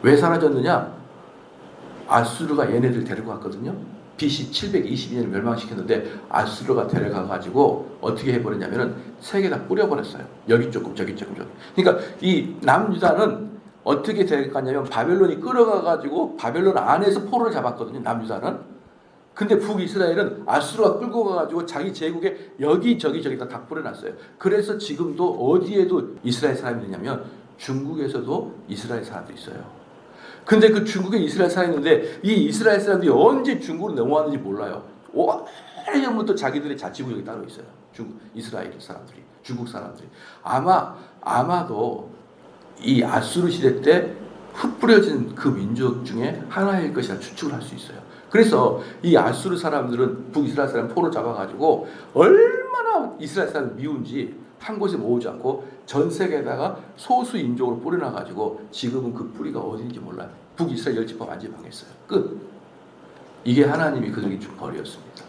왜 사라졌느냐? 아수르가 얘네들 데리고 갔거든요. BC 722년에 멸망시켰는데 아수르가 데려가가지고 어떻게 해버렸냐면은 세계에다 뿌려버렸어요. 여기 조금 저기 조금 저기. 그러니까 이 남유다는 어떻게 데려갔냐면 바벨론이 끌어가가지고 바벨론 안에서 포로를 잡았거든요. 남유다는. 근데 북이스라엘은 아수르가 끌고 가가지고 자기 제국에 여기 저기 저기다 다 뿌려놨어요. 그래서 지금도 어디에도 이스라엘 사람이 있냐면 중국에서도 이스라엘 사람들이 있어요. 근데 그 중국에 이스라엘 사람이 있는데 이 이스라엘 사람들이 언제 중국으로 넘어왔는지 몰라요. 오래전부터 자기들의 자치구역이 따로 있어요. 이스라엘 사람들이, 중국 사람들이. 아마도 이 아수르 시대 때 흩뿌려진 그 민족 중에 하나일 것이라 추측을 할 수 있어요. 그래서 이 아수르 사람들은 북이스라엘 사람 포로 잡아가지고 얼마나 이스라엘 사람을 미운지 한 곳에 모으지 않고 전 세계에다가 소수 인종으로 뿌려놔가지고 지금은 그 뿌리가 어디인지 몰라요. 북이스라엘 열 지파 완전히 망했어요. 끝. 이게 하나님이 그들에게 준 벌이었습니다.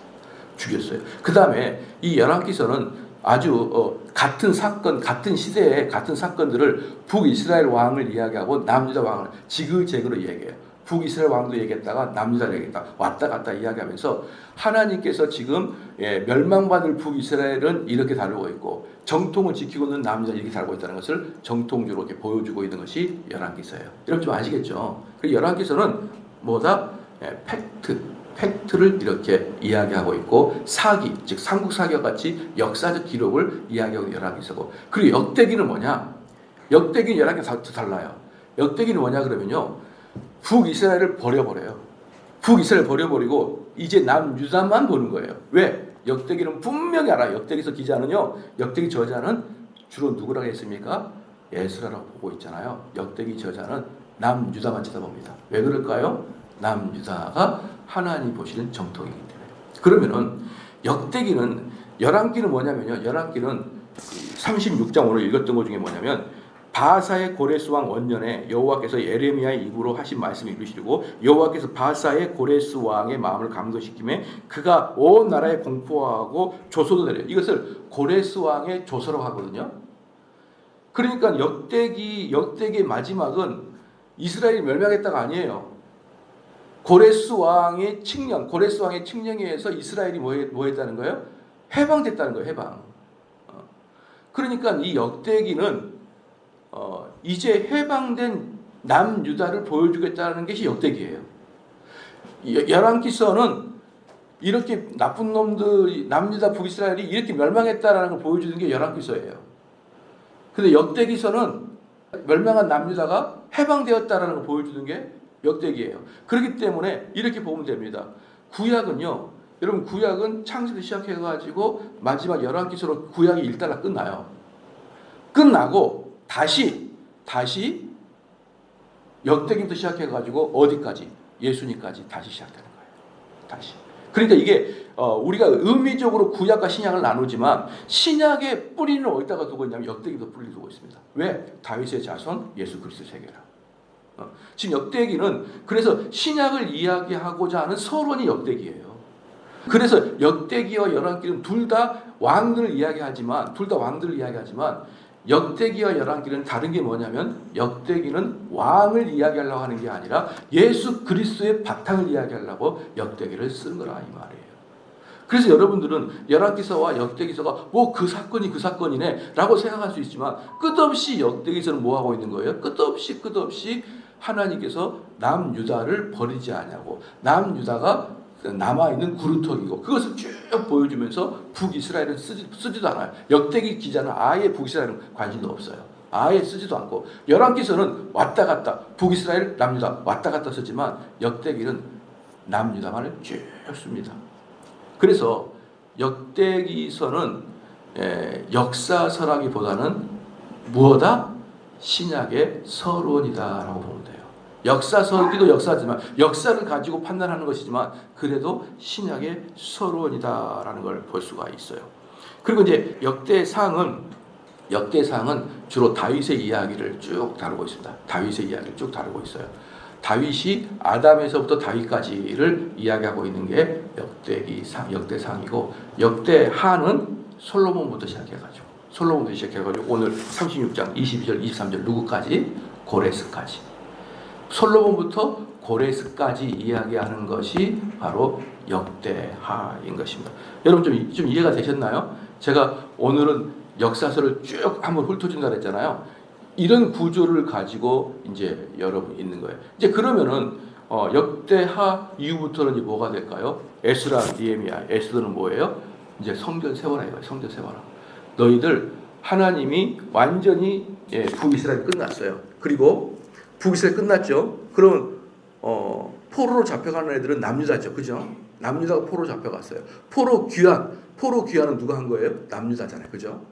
죽였어요. 그 다음에 이 열왕기서는 아주 같은 사건, 같은 시대에 같은 사건들을 북이스라엘 왕을 이야기하고 남유다 왕을 지그재그로 이야기해요. 북이스라엘 왕도 얘기했다가 남유다를 얘기했다. 왔다 갔다 이야기하면서 하나님께서 지금 멸망받을 북이스라엘은 이렇게 다루고 있고 정통을 지키고 있는 남유다 이렇게 다루고 있다는 것을 정통적으로 이렇게 보여주고 있는 것이 열왕기서예요. 여러분 좀 아시겠죠? 그 열왕기서는 뭐다? 팩트를 이렇게 이야기하고 있고 사기, 즉 삼국사기와 같이 역사적 기록을 이야기하고 있는 열왕기서고 그리고 역대기는 뭐냐? 역대기는 열왕기가 달라요. 역대기는 뭐냐 그러면요. 북이스라엘을 버려버려요. 북이스라엘 버려버리고 이제 남유다만 보는 거예요. 왜? 역대기는 분명히 알아요. 역대기서 기자는요. 역대기 저자는 주로 누구라고 했습니까? 에스라라고 보고 있잖아요. 역대기 저자는 남유다만 쳐다봅니다. 왜 그럴까요? 남유다가 하나님 보시는 정통이기 때문에. 그러면은 역대기는 열왕기는 뭐냐면요. 열왕기는 36장 오늘 읽었던 것 중에 뭐냐면 바사의 고레스 왕 원년에 여호와께서 예레미야의 입으로 하신 말씀을 이루시고 여호와께서 바사의 고레스 왕의 마음을 감동시키며 그가 온 나라에 공포하고 조소도 내려 이것을 고레스 왕의 조서라고 하거든요. 그러니까 역대기의 마지막은 이스라엘이 멸망했다가 아니에요. 고레스 왕의 칙령에 의해서 이스라엘이 뭐 했다는 거예요? 해방됐다는 거예요. 해방. 그러니까 이 역대기는 이제 해방된 남유다를 보여주겠다는 것이 역대기예요. 열왕기서는 이렇게 나쁜 놈들 남유다 북이스라엘이 이렇게 멸망했다라는 걸 보여주는 게 열왕기서예요. 근데 역대기서는 멸망한 남유다가 해방되었다라는 걸 보여주는 게 역대기예요. 그렇기 때문에 이렇게 보면 됩니다. 구약은요. 여러분 구약은 창세기 시작해가지고 마지막 열왕기서로 구약이 일단락 끝나요. 끝나고 다시 역대기부터 시작해가지고 어디까지? 예수님까지 다시 시작되는 거예요. 다시. 그러니까 이게 우리가 의미적으로 구약과 신약을 나누지만 신약의 뿌리는 어디다가 두고 있냐면 역대기도 뿌리를 두고 있습니다. 왜? 다윗의 자손 예수 그리스도 세계라. 지금 역대기는 그래서 신약을 이야기하고자 하는 서론이 역대기예요. 그래서 역대기와 열왕기는 둘 다 왕들을 이야기하지만 역대기와 열왕기는 다른 게 뭐냐면 역대기는 왕을 이야기하려고 하는 게 아니라 예수 그리스도의 바탕을 이야기하려고 역대기를 쓰는 거라 이 말이에요. 그래서 여러분들은 열왕기서와 역대기서가 뭐 그 사건이 그 사건이네 라고 생각할 수 있지만 끝없이 역대기서는 뭐 하고 있는 거예요? 끝없이 하나님께서 남유다를 버리지 않냐고, 남유다가 남아있는 구루터기고 그것을 쭉 보여주면서 북이스라엘은 쓰지도 않아요. 역대기 기자는 아예 북이스라엘은 관심도 없어요. 아예 쓰지도 않고, 열왕기서는 왔다 갔다 북이스라엘 남유다 왔다 갔다 쓰지만 역대기는 남유다만을 쭉 씁니다. 그래서 역대기서는 역사서라기보다는 무엇다? 신약의 서론이다라고 보면 돼요. 역사서기도 역사지만 역사를 가지고 판단하는 것이지만 그래도 신약의 서론이다라는 걸 볼 수가 있어요. 그리고 이제 역대상은 주로 다윗의 이야기를 쭉 다루고 있습니다. 다윗의 이야기를 쭉 다루고 있어요. 다윗이 아담에서부터 다윗까지를 이야기하고 있는 게 역대상이고, 역대하는 솔로몬부터 시작해가지고 오늘 36장 22절 23절 누구까지? 고레스까지. 솔로몬부터 고레스까지 이야기하는 것이 바로 역대하인 것입니다. 여러분 좀 이해가 되셨나요? 제가 오늘은 역사서를 쭉 한번 훑어준다 그랬잖아요. 이런 구조를 가지고 이제 여러분 있는 거예요. 이제 그러면은 역대하 이후부터는 이제 뭐가 될까요? 에스라, 니에미야. 에스더는 뭐예요? 이제 성전 세워라 이거예요. 성전 세워라. 너희들 하나님이 완전히 북이스라엘 끝났어요. 그리고 북이스라엘 끝났죠. 그럼 포로로 잡혀가는 애들은 남유다죠, 그죠? 남유다가 포로로 잡혀갔어요. 포로 귀환은 누가 한 거예요? 남유다잖아요, 그죠?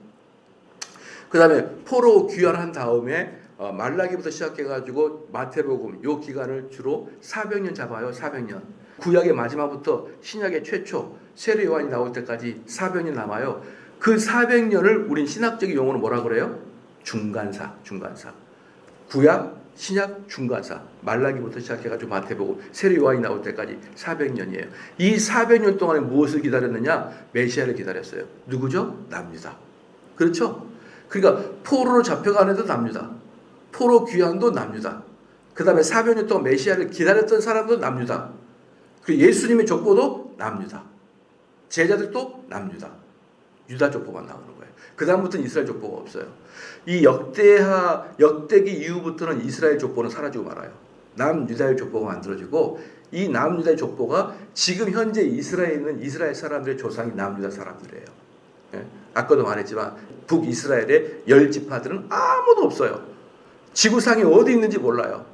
그 다음에 포로 귀환한 다음에 말라기부터 시작해가지고 마태복음 요 기간을 주로 400년 잡아요. 400년. 구약의 마지막부터 신약의 최초 세례 요한이 나올 때까지 400년 남아요. 그 400년을 우린 신학적인 용어로 뭐라 그래요? 중간사. 구약, 신약, 중간사. 말라기부터 시작해가지고 마태복음 세례 요한이 나올 때까지 400년이에요. 이 400년 동안에 무엇을 기다렸느냐? 메시아를 기다렸어요. 누구죠? 남유다. 그렇죠? 그러니까 포로로 잡혀간 애도 남유다. 포로 귀환도 남유다. 그 다음에 400년 동안 메시아를 기다렸던 사람도 남유다. 그리고 예수님의 족보도 남유다. 제자들도 남유다. 유다 족보만 나오는 거예요. 그 다음부터는 이스라엘 족보가 없어요. 이 역대기 이후부터는 이스라엘 족보는 사라지고 말아요. 남유다의 족보가 만들어지고, 이 남유다의 족보가 지금 현재 이스라엘에 있는 이스라엘 사람들의 조상이 남유다 사람들이에요. 아까도 말했지만 북이스라엘의 10지파들은 아무도 없어요. 지구상에 어디 있는지 몰라요.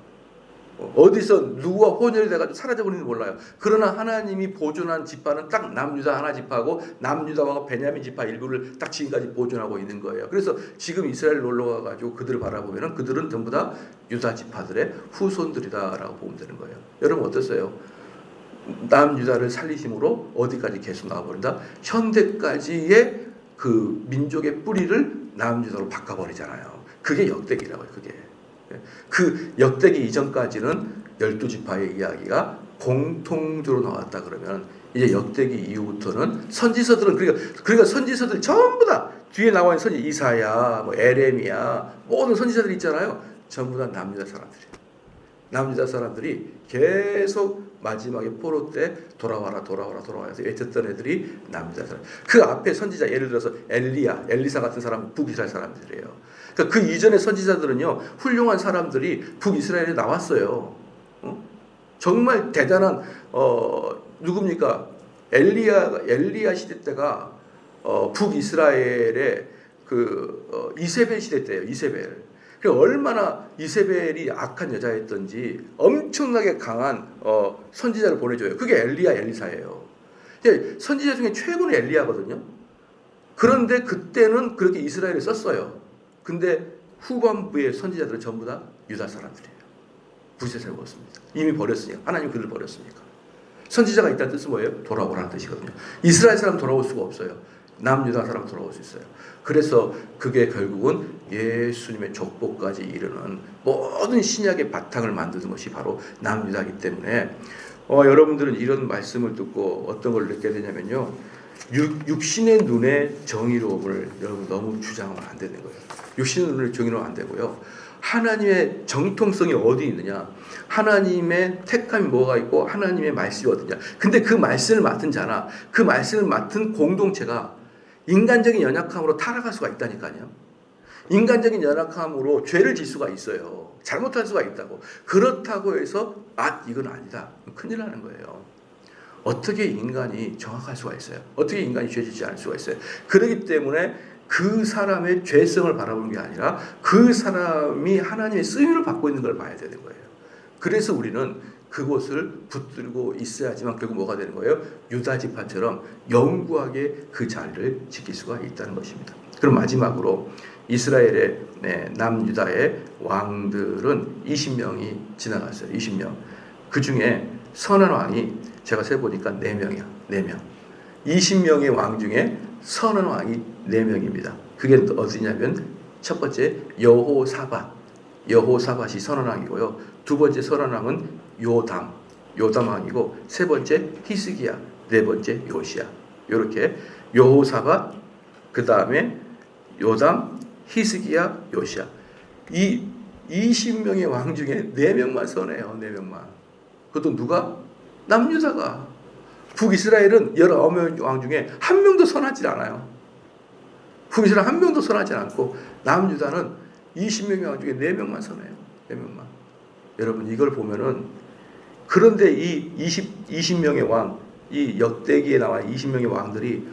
어디서 누구와 혼혈이 돼가지고 사라져버리는지 몰라요. 그러나 하나님이 보존한 지파는 딱 남유다 하나 지파고, 남유다와 베냐민 지파 일부를 딱 지금까지 보존하고 있는 거예요. 그래서 지금 이스라엘 놀러 가가지고 그들을 바라보면은 그들은 전부 다 유다 지파들의 후손들이다라고 보면 되는 거예요. 여러분 어떠세요? 남유다를 살리심으로 어디까지 계속 나와버린다? 현대까지의 그 민족의 뿌리를 남유다로 바꿔버리잖아요. 그게 역대기라고요. 그게. 그 역대기 이전까지는 12지파의 이야기가 공통적으로 나왔다 그러면, 이제 역대기 이후부터는 선지서들은, 그러니까 선지서들 전부 다 뒤에 나와 있는 선지, 이사야, 뭐 에레미야, 모든 선지서들이 있잖아요. 전부 다 남유다 사람들이에요. 남유다 사람들이 계속 마지막에 포로 때 돌아와라 해서 외쳤던 애들이 남유다 사람. 그 앞에 선지자, 예를 들어서 엘리사 같은 사람 북이스라엘 사람들이에요. 그러니까 그 이전의 선지자들은요, 훌륭한 사람들이 북이스라엘에 나왔어요. 정말 대단한 누굽니까? 엘리야 시대 때가 북이스라엘의 그 이세벨 시대 때예요. 이세벨. 그러니까 얼마나 이세벨이 악한 여자였던지 엄청나게 강한 선지자를 보내줘요. 그게 엘리사예요. 선지자 중에 최고는 엘리야거든요. 그런데 그때는 그렇게 이스라엘을 썼어요. 근데 후반부의 선지자들은 전부 다 유다 사람들이에요. 붓에 세웠습니다. 이미 버렸으니까. 하나님 그들을 버렸으니까. 선지자가 있다는 뜻은 뭐예요? 돌아오라는 뜻이거든요. 이스라엘 사람 돌아올 수가 없어요. 남유다 사람 돌아올 수 있어요. 그래서 그게 결국은 예수님의 족보까지 이르는 모든 신약의 바탕을 만드는 것이 바로 남유다이기 때문에 여러분들은 이런 말씀을 듣고 어떤 걸 느끼게 되냐면요. 육신의 눈에 정의로움을 여러분 너무 주장하면 안 되는 거예요. 육신의 눈에 정의로움 안 되고요. 하나님의 정통성이 어디 있느냐? 하나님의 택함이 뭐가 있고 하나님의 말씀이 어디냐? 근데 그 말씀을 맡은 자나 그 말씀을 맡은 공동체가 인간적인 연약함으로 타락할 수가 있다니까요. 인간적인 연약함으로 죄를 질 수가 있어요. 잘못할 수가 있다고. 그렇다고 해서 이건 아니다. 큰일 나는 거예요. 어떻게 인간이 정확할 수가 있어요? 어떻게 인간이 죄짓지 않을 수가 있어요? 그렇기 때문에 그 사람의 죄성을 바라보는 게 아니라 그 사람이 하나님의 쓰임을 받고 있는 걸 봐야 되는 거예요. 그래서 우리는 그곳을 붙들고 있어야지만 결국 뭐가 되는 거예요? 유다 지파처럼 영구하게 그 자리를 지킬 수가 있다는 것입니다. 그럼 마지막으로 이스라엘의 남유다의 왕들은 20명이 지나갔어요. 20명. 그 중에 선한 왕이 제가 세보니까 4명이야. 4명. 20명의 왕 중에 선한 왕이 4명입니다. 그게 어디냐면 첫 번째 여호사밧이 선한 왕이고요. 두 번째 선한 왕은 요담 왕이고, 세 번째 히스기야, 네 번째 요시야. 이렇게 여호사밧, 그 다음에 요담, 히스기야, 요시야. 이 20명의 왕 중에 4명만 선해요. 4명만. 그것도 누가? 남유다가. 북이스라엘은 19명 왕 중에 한 명도 선하지 않아요. 북이스라엘 한 명도 선하지 않고 남유다는 20명의 왕 중에 4명만 선해요. 4명만. 여러분 이걸 보면은, 그런데 이 20명의 왕, 이 역대기에 나와 20명의 왕들이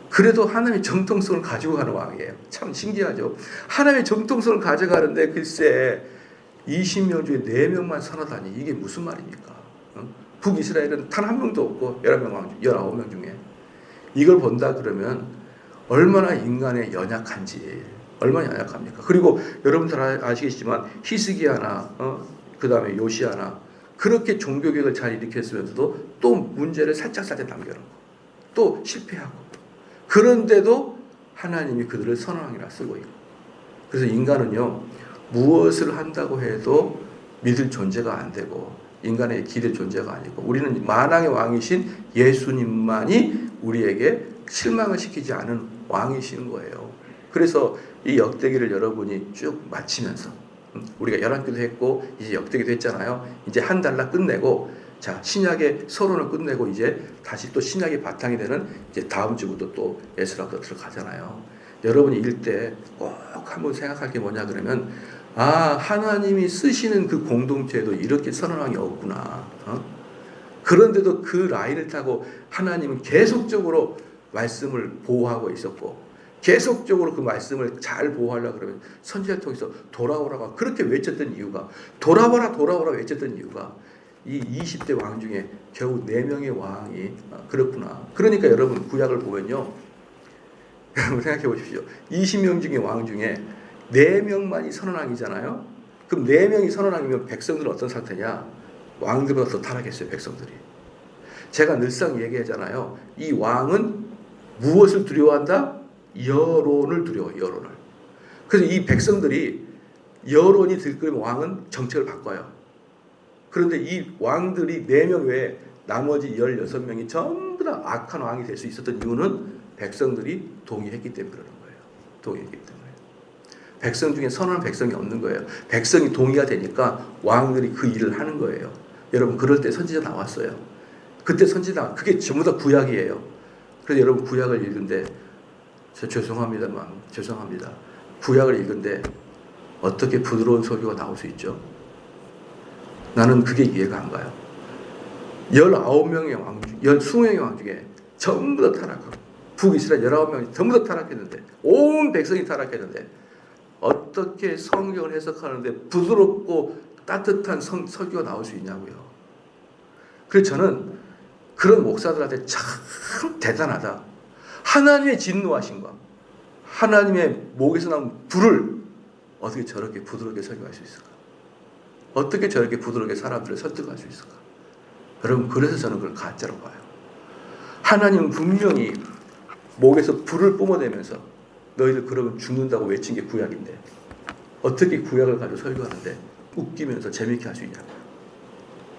그래도 하나님의 정통성을 가지고 가는 왕이에요. 참 신기하죠. 하나님의 정통성을 가져가는데 글쎄 20명 중에 4명만 선하다니 이게 무슨 말입니까? 북이스라엘은 단 한 명도 없고 19명 중에. 이걸 본다 그러면 얼마나 인간의 연약한지, 얼마나 연약합니까? 그리고 여러분들 아시겠지만 히스기야나 그 다음에 요시야나 그렇게 종교개혁을 잘 일으켰으면서도 또 문제를 살짝 남겨놓고 또 실패하고, 그런데도 하나님이 그들을 선한 왕이라 쓰고 있고. 그래서 인간은요, 무엇을 한다고 해도 믿을 존재가 안 되고 인간의 기댈 존재가 아니고, 우리는 만왕의 왕이신 예수님만이 우리에게 실망을 시키지 않은 왕이시는 거예요. 그래서 이 역대기를 여러분이 쭉 마치면서, 우리가 열왕기도 했고 이제 역대기도 했잖아요. 이제 한 달락 끝내고, 자, 신약의 서론을 끝내고 이제 다시 또 신약의 바탕이 되는 이제 다음 주부터 또 에스라부터 들어가잖아요. 여러분이 읽을 때 꼭 한번 생각할 게 뭐냐 그러면, 하나님이 쓰시는 그 공동체에도 이렇게 선한 왕이 없구나. 그런데도 그 라인을 타고 하나님은 계속적으로 말씀을 보호하고 있었고, 계속적으로 그 말씀을 잘 보호하려고 그러면 선지자를 통해서 돌아오라고 그렇게 외쳤던 이유가, 돌아오라 외쳤던 이유가 이 20대 왕 중에 겨우 4명의 왕이 그렇구나. 그러니까 여러분 구약을 보면요, 여러분 생각해 보십시오. 20명 중에 왕 중에 4명만이 선한 왕이잖아요. 그럼 4명이 선한 왕이면 백성들은 어떤 상태냐? 왕들보다 더 타락했어요. 백성들이. 제가 늘상 얘기하잖아요. 이 왕은 무엇을 두려워한다? 여론을 두려워요. 여론을. 그래서 이 백성들이 여론이 들끓으면 왕은 정책을 바꿔요. 그런데 이 왕들이 4명 외에 나머지 16명이 전부 다 악한 왕이 될 수 있었던 이유는 백성들이 동의했기 때문에 그러는 거예요. 동의했기 때문에. 백성 중에 선한 백성이 없는 거예요. 백성이 동의가 되니까 왕들이 그 일을 하는 거예요. 여러분 그럴 때 선지자 나왔어요. 그때 선지자, 그게 전부 다 구약이에요. 그래서 여러분 구약을 읽는데, 죄송합니다. 구약을 읽는데 어떻게 부드러운 설교가 나올 수 있죠? 나는 그게 이해가 안 가요. 19명의 왕, 20명의 왕 중에 전부 다 타락하고, 북이스라엘 19명이 전부 다 타락했는데, 온 백성이 타락했는데 어떻게 성경을 해석하는데 부드럽고 따뜻한 설교가 나올 수 있냐고요. 그래서 저는 그런 목사들한테 참 대단하다. 하나님의 진노하심과 하나님의 목에서 나온 불을 어떻게 저렇게 부드럽게 설교할 수 있을까? 어떻게 저렇게 부드럽게 사람들을 설득할 수 있을까? 여러분 그래서 저는 그걸 가짜로 봐요. 하나님은 분명히 목에서 불을 뿜어내면서 너희들 그러면 죽는다고 외친 게 구약인데 어떻게 구약을 가지고 설교하는데 웃기면서 재밌게 할 수 있냐고요.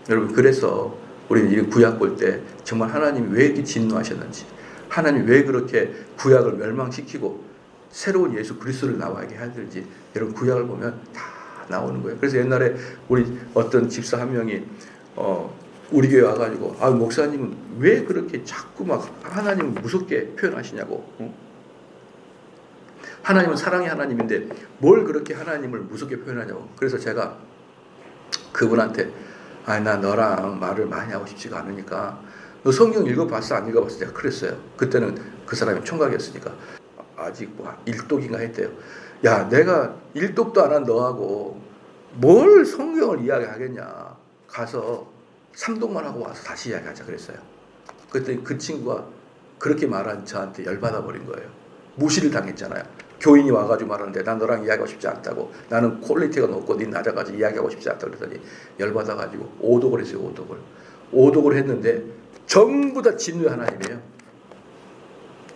여러분 그래서 우리는 이 구약 볼 때 정말 하나님이 왜 이렇게 진노하셨는지, 하나님 왜 그렇게 구약을 멸망시키고 새로운 예수 그리스도를 나와게 하든지 여러분 구약을 보면 다 나오는 거예요. 그래서 옛날에 우리 어떤 집사 한 명이 우리 교회 와가지고 목사님은 왜 그렇게 자꾸 막 하나님을 무섭게 표현하시냐고. 하나님은 사랑의 하나님인데 뭘 그렇게 하나님을 무섭게 표현하냐고. 그래서 제가 그분한테 나 너랑 말을 많이 하고 싶지가 않으니까 너 성경 읽어봤어 안 읽어봤어? 제가 그랬어요. 그때는 그 사람이 총각이었으니까 아직 뭐 1독인가 했대요. 야 내가 1독도 안 한 너하고 뭘 성경을 이야기하겠냐. 가서 3독만 하고 와서 다시 이야기하자 그랬어요. 그랬더니 그 친구가 그렇게 말한 저한테 열받아 버린 거예요. 무시를 당했잖아요. 교인이 와가지고 말하는데 난 너랑 이야기하고 싶지 않다고. 나는 퀄리티가 높고 네 낮아가지고 이야기하고 싶지 않다고 그랬더니 열받아가지고 5독을 했어요. 5독을 했는데 전부 다 진노의 하나님이에요.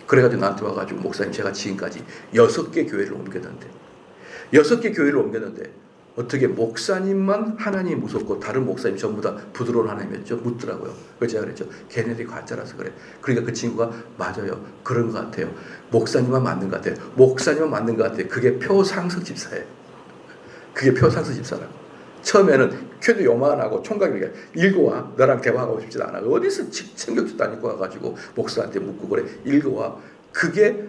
그래가지고 나한테 와가지고 목사님 제가 지금까지 6개 교회를 옮겼는데 6개 교회를 옮겼는데 어떻게 목사님만 하나님이 무섭고 다른 목사님 전부 다 부드러운 하나님이었죠? 묻더라고요. 그래서 제가 그랬죠. 걔네들이 가짜라서 그래. 그러니까 그 친구가 맞아요. 그런 것 같아요. 목사님만 맞는 것 같아요. 목사님만 맞는 것 같아요. 그게 표상석 집사예요. 그게 표상석 집사라고. 처음에는 큐도 요만하고 총각이니까 읽어와. 너랑 대화하고 싶지도 않아. 어디서 성경책도 안 읽고 와가지고 목사한테 묻고 그래. 읽어와. 그게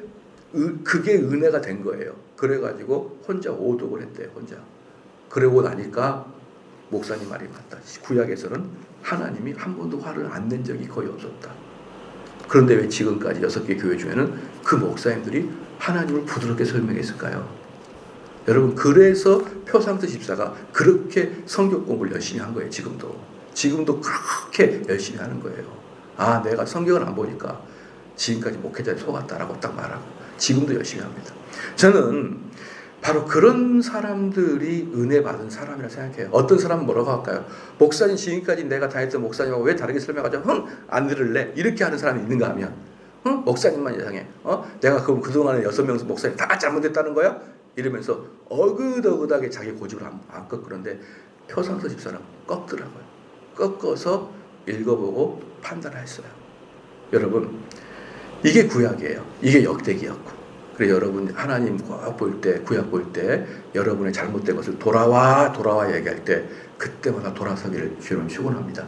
은혜가 된 거예요. 그래가지고 혼자 5독을 했대요. 혼자. 그러고 나니까 목사님 말이 맞다. 구약에서는 하나님이 한 번도 화를 안 낸 적이 거의 없었다. 그런데 왜 지금까지 6개 교회 중에는 그 목사님들이 하나님을 부드럽게 설명했을까요? 여러분 그래서 표상트 집사가 그렇게 성경 공부를 열심히 한 거예요. 지금도 그렇게 열심히 하는 거예요. 내가 성경을 안 보니까 지금까지 목회자에 속았다라고 딱 말하고 지금도 열심히 합니다. 저는 바로 그런 사람들이 은혜 받은 사람이라 생각해요. 어떤 사람은 뭐라고 할까요? 목사님 지금까지 내가 다녔던 목사님하고 왜 다르게 설명하죠? 안 들을래? 이렇게 하는 사람이 있는가 하면 목사님만 이상해. 내가 그럼 그동안에 6명 목사님 다 잘못했다는 거야? 이러면서 어긋어긋하게 자기 고집을 안 꺾는데 표상서 집사는 꺾더라고요. 꺾어서 읽어보고 판단했어요. 여러분 이게 구약이에요. 이게 역대기였고 그래 여러분 하나님 구약 볼 때 여러분의 잘못된 것을 돌아와 얘기할 때 그때마다 돌아서기를 주님 축원합니다.